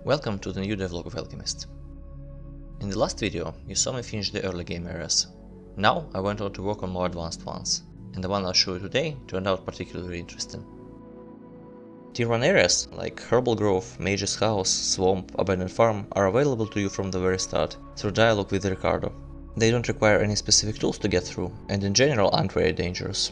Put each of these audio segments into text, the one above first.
Welcome to the new devlog of Alchemist. In the last video you saw me finish the early game areas. Now I went on to work on more advanced ones, and the one I'll show you today turned out particularly interesting. Tier 1 areas like Herbal Grove, Mage's House, Swamp, Abandoned Farm are available to you from the very start through dialogue with Ricardo. They don't require any specific tools to get through, and in general aren't very dangerous.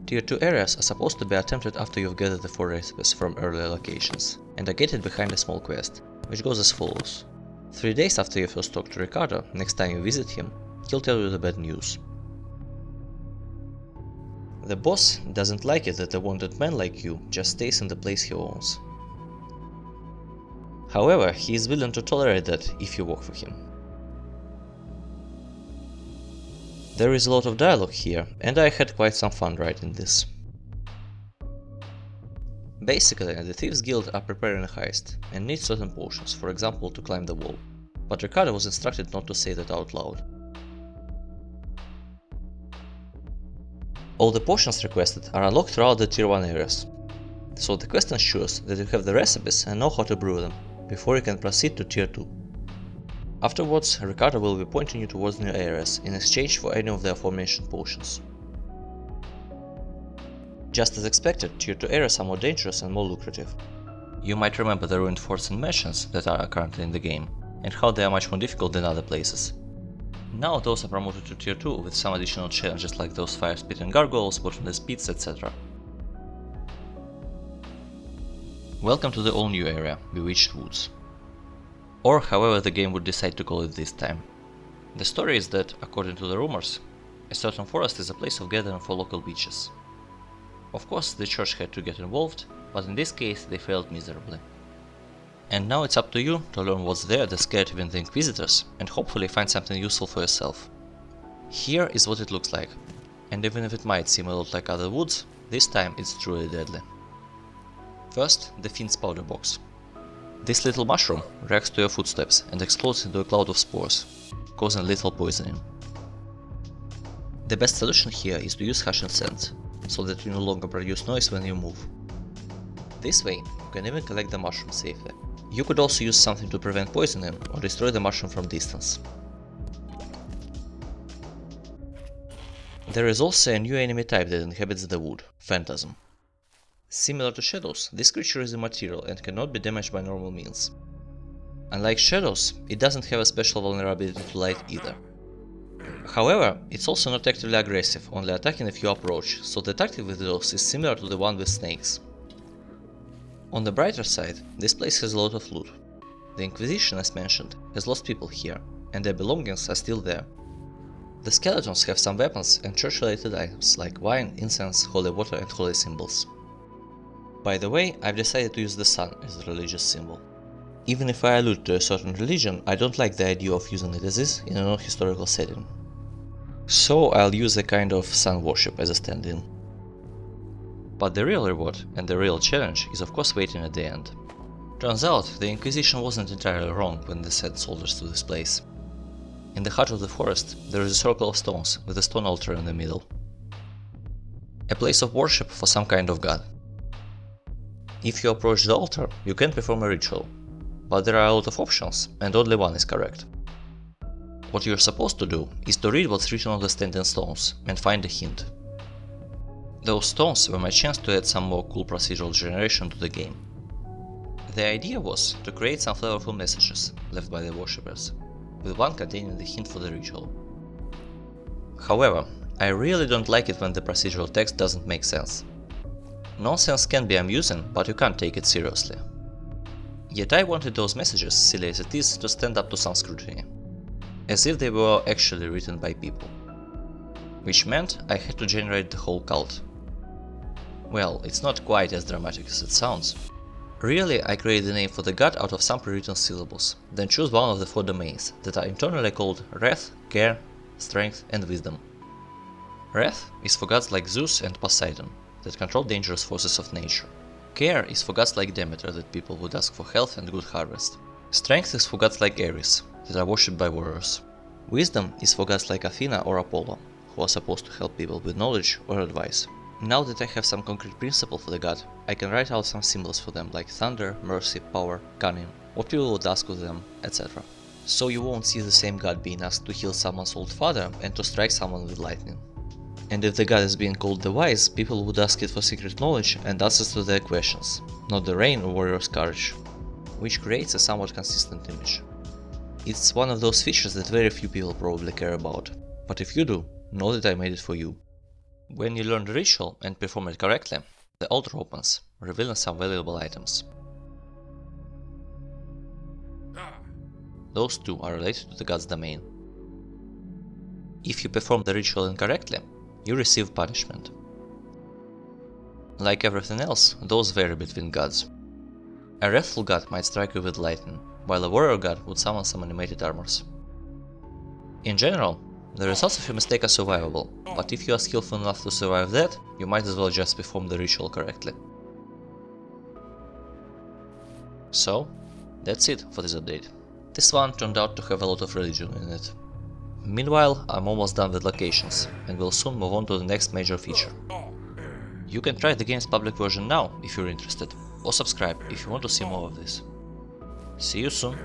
Tier 2 areas are supposed to be attempted after you've gathered the 4 recipes from earlier locations, and are gated behind a small quest, which goes as follows. 3 days after you first talk to Ricardo, next time you visit him, he'll tell you the bad news. The boss doesn't like it that a wanted man like you just stays in the place he owns. However, he is willing to tolerate that if you work for him. There is a lot of dialogue here, and I had quite some fun writing this. Basically, the Thieves Guild are preparing a heist, and need certain potions, for example to climb the wall, but Ricardo was instructed not to say that out loud. All the potions requested are unlocked throughout the tier 1 areas, so the quest ensures that you have the recipes and know how to brew them, before you can proceed to tier 2. Afterwards, Ricardo will be pointing you towards new areas in exchange for any of the aforementioned potions. Just as expected, tier 2 areas are more dangerous and more lucrative. You might remember the ruined forts and mansions that are currently in the game, and how they are much more difficult than other places. Now those are promoted to tier 2 with some additional challenges like those fire-spitting gargoyles, bottomless pits, etc. Welcome to the all-new area, Bewitched Woods. Or however the game would decide to call it this time. The story is that, according to the rumors, a certain forest is a place of gathering for local witches. Of course, the church had to get involved, but in this case they failed miserably. And now it's up to you to learn what's there that scared even the Inquisitors, and hopefully find something useful for yourself. Here is what it looks like, and even if it might seem a lot like other woods, this time it's truly deadly. First, the Fiend's Powder Box. This little mushroom reacts to your footsteps and explodes into a cloud of spores, causing lethal poisoning. The best solution here is to use Hush and Sense, so that you no longer produce noise when you move. This way, you can even collect the mushroom safely. You could also use something to prevent poisoning or destroy the mushroom from distance. There is also a new enemy type that inhabits the wood, Phantasm. Similar to shadows, this creature is immaterial and cannot be damaged by normal means. Unlike shadows, it doesn't have a special vulnerability to light either. However, it's also not actively aggressive, only attacking if you approach, so the tactic with those is similar to the one with snakes. On the brighter side, this place has a lot of loot. The Inquisition, as mentioned, has lost people here, and their belongings are still there. The skeletons have some weapons and church-related items like wine, incense, holy water and holy symbols. By the way, I've decided to use the sun as a religious symbol. Even if I allude to a certain religion, I don't like the idea of using it as is in a non-historical setting. So I'll use a kind of sun worship as a stand-in. But the real reward and the real challenge is of course waiting at the end. Turns out, the Inquisition wasn't entirely wrong when they sent soldiers to this place. In the heart of the forest, there is a circle of stones with a stone altar in the middle. A place of worship for some kind of god. If you approach the altar, you can perform a ritual, but there are a lot of options and only one is correct. What you're supposed to do is to read what's written on the standing stones and find a hint. Those stones were my chance to add some more cool procedural generation to the game. The idea was to create some flavorful messages left by the worshippers, with one containing the hint for the ritual. However, I really don't like it when the procedural text doesn't make sense. Nonsense can be amusing, but you can't take it seriously. Yet I wanted those messages, silly as it is, to stand up to some scrutiny, as if they were actually written by people. Which meant I had to generate the whole cult. Well, it's not quite as dramatic as it sounds. Really, I create the name for the god out of some pre-written syllables, then choose one of the 4 domains that are internally called Wrath, Care, Strength and Wisdom. Wrath is for gods like Zeus and Poseidon, that control dangerous forces of nature. Care is for gods like Demeter that people would ask for health and good harvest. Strength is for gods like Ares, that are worshipped by warriors. Wisdom is for gods like Athena or Apollo, who are supposed to help people with knowledge or advice. Now that I have some concrete principle for the god, I can write out some symbols for them like thunder, mercy, power, cunning, what people would ask of them, etc. So you won't see the same god being asked to heal someone's old father and to strike someone with lightning. And if the god is being called the wise, people would ask it for secret knowledge and answers to their questions, not the rain or warrior's courage, which creates a somewhat consistent image. It's one of those features that very few people probably care about, but if you do, know that I made it for you. When you learn the ritual and perform it correctly, the altar opens, revealing some valuable items. Those two are related to the god's domain. If you perform the ritual incorrectly, you receive punishment. Like everything else, those vary between gods. A wrathful god might strike you with lightning, while a warrior god would summon some animated armors. In general, the results of your mistake are survivable, but if you are skillful enough to survive that, you might as well just perform the ritual correctly. So, that's it for this update. This one turned out to have a lot of religion in it. Meanwhile, I'm almost done with locations, and will soon move on to the next major feature. You can try the game's public version now if you're interested, or subscribe if you want to see more of this. See you soon!